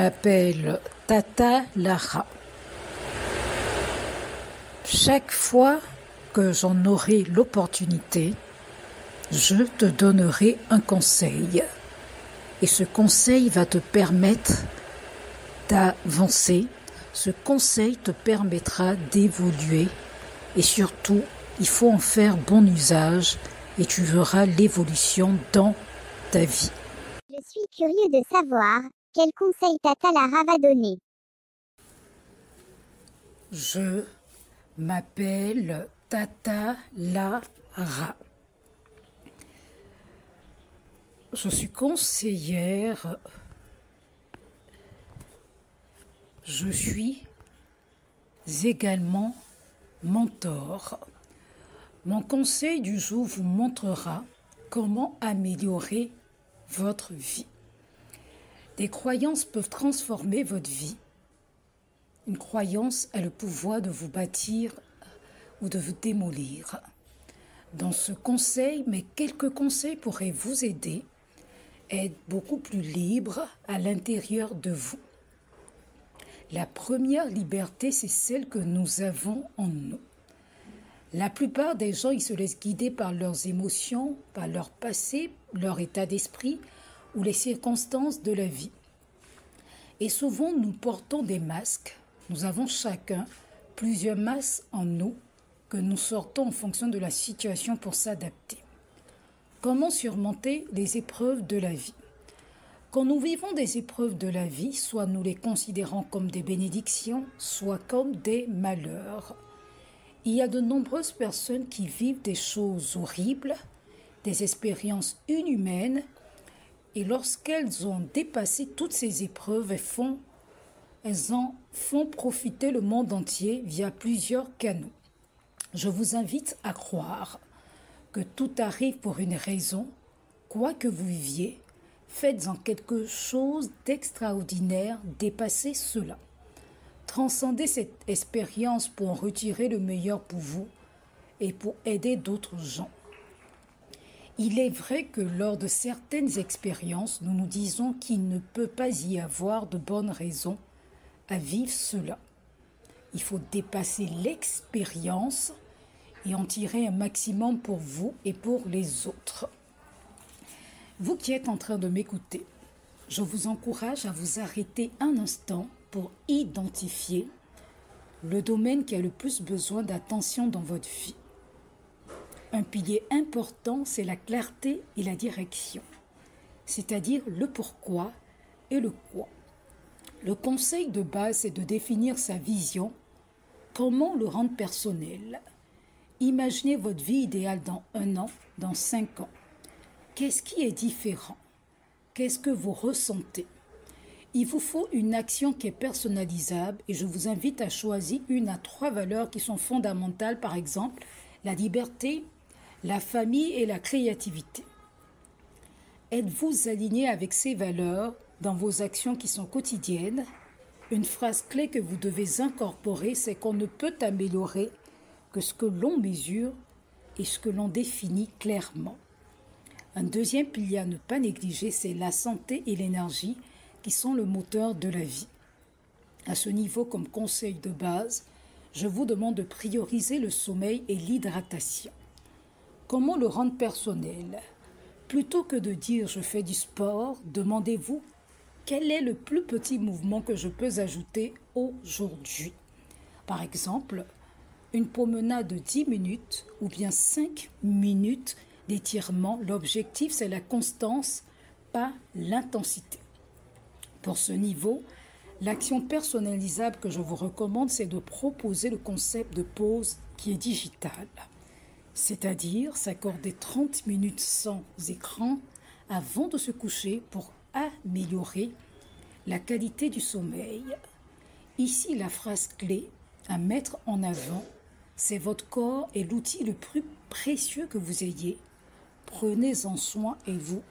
m'appelle Tata Lara. Chaque fois que j'en aurai l'opportunité, je te donnerai un conseil. Et ce conseil va te permettre d'avancer. Ce conseil te permettra d'évoluer. Et surtout, il faut en faire bon usage et tu verras l'évolution dans ta vie. Je suis curieux de savoir quel conseil Tata Lara va donner. Je m'appelle Tata Lara. Je suis conseillère. Je suis également mentor. Mon conseil du jour vous montrera comment améliorer votre vie. Des croyances peuvent transformer votre vie. Une croyance a le pouvoir de vous bâtir ou de vous démolir. Dans ce conseil, mais quelques conseils pourraient vous aider à être beaucoup plus libre à l'intérieur de vous. La première liberté, c'est celle que nous avons en nous. La plupart des gens, ils se laissent guider par leurs émotions, par leur passé, leur état d'esprit ou les circonstances de la vie. Et souvent, nous portons des masques. Nous avons chacun plusieurs masques en nous que nous sortons en fonction de la situation pour s'adapter. Comment surmonter les épreuves de la vie? Quand nous vivons des épreuves de la vie, soit nous les considérons comme des bénédictions, soit comme des malheurs. Il y a de nombreuses personnes qui vivent des choses horribles, des expériences inhumaines, et lorsqu'elles ont dépassé toutes ces épreuves, elles en font profiter le monde entier via plusieurs canaux. Je vous invite à croire que tout arrive pour une raison. Quoi que vous viviez, faites-en quelque chose d'extraordinaire, dépassez cela. Transcendez cette expérience pour en retirer le meilleur pour vous et pour aider d'autres gens. Il est vrai que lors de certaines expériences, nous nous disons qu'il ne peut pas y avoir de bonnes raisons à vivre cela. Il faut dépasser l'expérience et en tirer un maximum pour vous et pour les autres. Vous qui êtes en train de m'écouter, je vous encourage à vous arrêter un instant pour identifier le domaine qui a le plus besoin d'attention dans votre vie. Un pilier important, c'est la clarté et la direction, c'est-à-dire le pourquoi et le quoi. Le conseil de base, c'est de définir sa vision. Comment le rendre personnel? Imaginez votre vie idéale dans 1 an, dans 5 ans. Qu'est-ce qui est différent? Qu'est-ce que vous ressentez? Il vous faut une action qui est personnalisable et je vous invite à choisir 1 à 3 valeurs qui sont fondamentales, par exemple la liberté, la famille et la créativité. Êtes-vous aligné avec ces valeurs dans vos actions qui sont quotidiennes? Une phrase clé que vous devez incorporer, c'est qu'on ne peut améliorer que ce que l'on mesure et ce que l'on définit clairement. Un deuxième pilier à ne pas négliger, c'est la santé et l'énergie qui sont le moteur de la vie. À ce niveau, comme conseil de base, je vous demande de prioriser le sommeil et l'hydratation. Comment le rendre personnel? Plutôt que de dire « je fais du sport », demandez-vous quel est le plus petit mouvement que je peux ajouter aujourd'hui. Par exemple, une promenade de 10 minutes ou bien 5 minutes d'étirement. L'objectif, c'est la constance, pas l'intensité. Pour ce niveau, l'action personnalisable que je vous recommande, c'est de proposer le concept de pause qui est digital. C'est-à-dire s'accorder 30 minutes sans écran avant de se coucher pour améliorer la qualité du sommeil. Ici, la phrase clé à mettre en avant, c'est votre corps est l'outil le plus précieux que vous ayez. Prenez-en soin et vous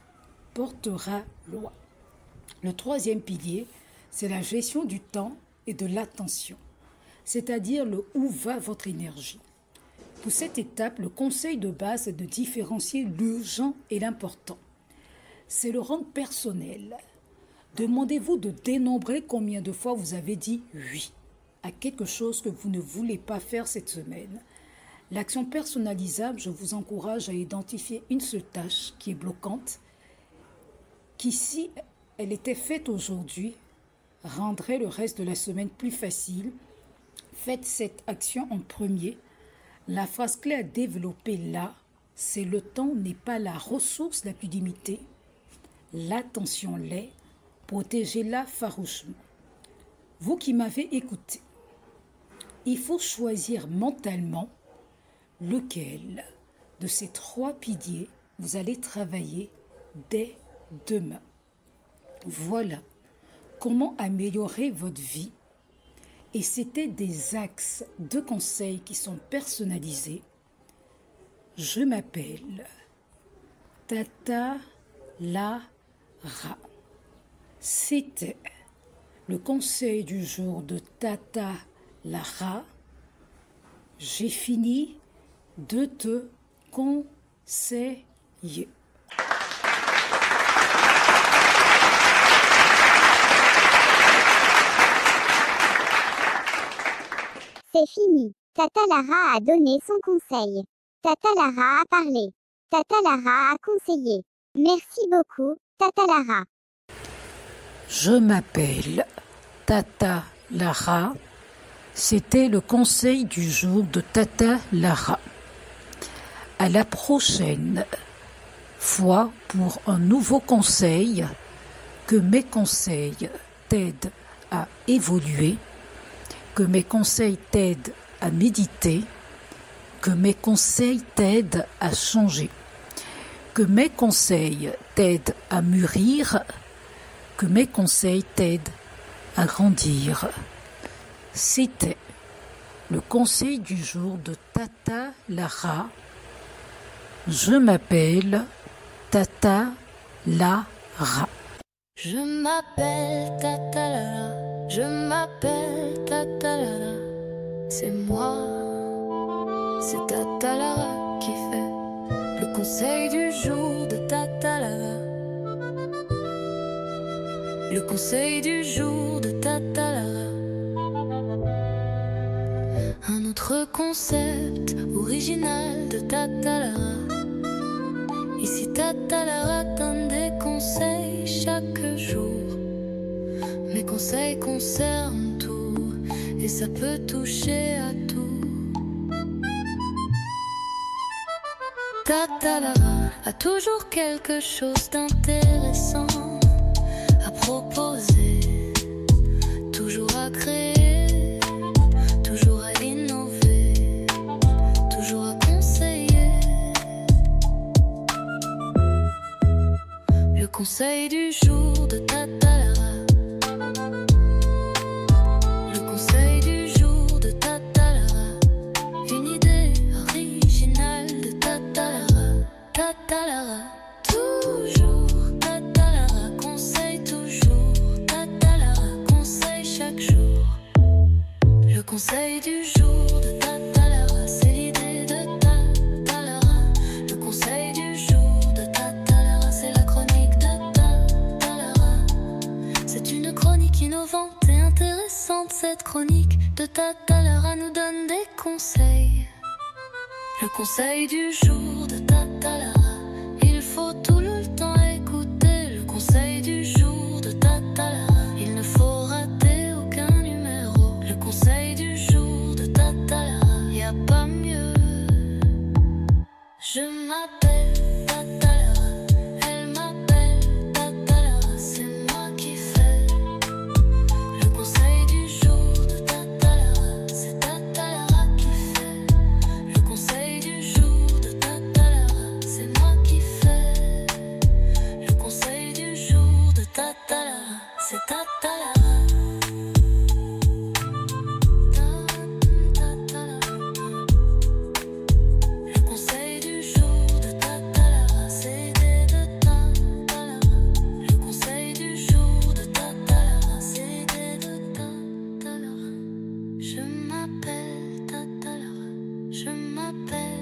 portera loin. Le troisième pilier, c'est la gestion du temps et de l'attention, c'est-à-dire le où va votre énergie. Pour cette étape, le conseil de base est de différencier l'urgent et l'important. C'est le rendre personnel. Demandez-vous de dénombrer combien de fois vous avez dit oui à quelque chose que vous ne voulez pas faire cette semaine. L'action personnalisable, je vous encourage à identifier une seule tâche qui est bloquante, qui si elle était faite aujourd'hui, rendrait le reste de la semaine plus facile. Faites cette action en premier. La phrase clé à développer là, c'est le temps n'est pas la ressource la plus limitée. L'attention l'est. Protégez-la farouchement. Vous qui m'avez écouté, il faut choisir mentalement lequel de ces 3 piliers vous allez travailler dès demain. Voilà comment améliorer votre vie. Et c'était des axes de conseils qui sont personnalisés. Je m'appelle Tata Lara. C'était le conseil du jour de Tata Lara. J'ai fini de te conseiller. C'est fini. Tata Lara a donné son conseil. Tata Lara a parlé. Tata Lara a conseillé. Merci beaucoup, Tata Lara. Je m'appelle Tata Lara. C'était le conseil du jour de Tata Lara. À la prochaine fois pour un nouveau conseil. Que mes conseils t'aident à évoluer. Que mes conseils t'aident à méditer. Que mes conseils t'aident à changer. Que mes conseils t'aident à mûrir. Que mes conseils t'aident à grandir. C'était le conseil du jour de Tata Lara. Je m'appelle Tata Lara. Je m'appelle Tata Lara. Je m'appelle Tata Lara. C'est moi. C'est Tata Lara qui fait le conseil du jour de Tata Lara. Le conseil du jour de Tata Lara. Un autre concept original de Tata Lara. Ici Tata Lara donne des conseils chaque jour. Mes conseils concernent tout et ça peut toucher à tout. Tata Lara a toujours quelque chose d'intéressant à proposer, toujours à créer, toujours à innover, toujours à conseiller. Le conseil du jour de Tata Lara. Le conseil du jour de Tata Lara. Une idée originale de Tata Lara. Tata Lara. Toujours Tata Lara. Conseil toujours. Tata Lara. Conseil chaque jour. Le conseil du jour de Tata Lara. C'est l'idée de Tata Lara. Le conseil du jour de Tata Lara. C'est la chronique de Tata Lara. C'est une chronique innovante et intéressante. Cette chronique de Tata Lara nous donne des conseils. Le conseil du jour de Tata Lara. Il faut tout le temps écouter le conseil du jour de Tata Lara. Il ne faut rater aucun numéro. Le conseil du jour de Tata Lara. Y a pas mieux. Je m'appelle Tata Lara. Elle m'appelle Tata Lara. C'est moi qui fais le conseil du jour de Tata Lara. C'est Tata Lara qui fait le conseil du jour de Tata Lara. C'est moi qui fais le conseil du jour de Tata Lara. C'est Tata Lara. Le conseil du jour de Tata Lara. C'est l'idée de Tata Lara. Le conseil du jour de Tata Lara. C'est l'idée de Tata Lara. Je m'appelle Tata Lara. Je m'appelle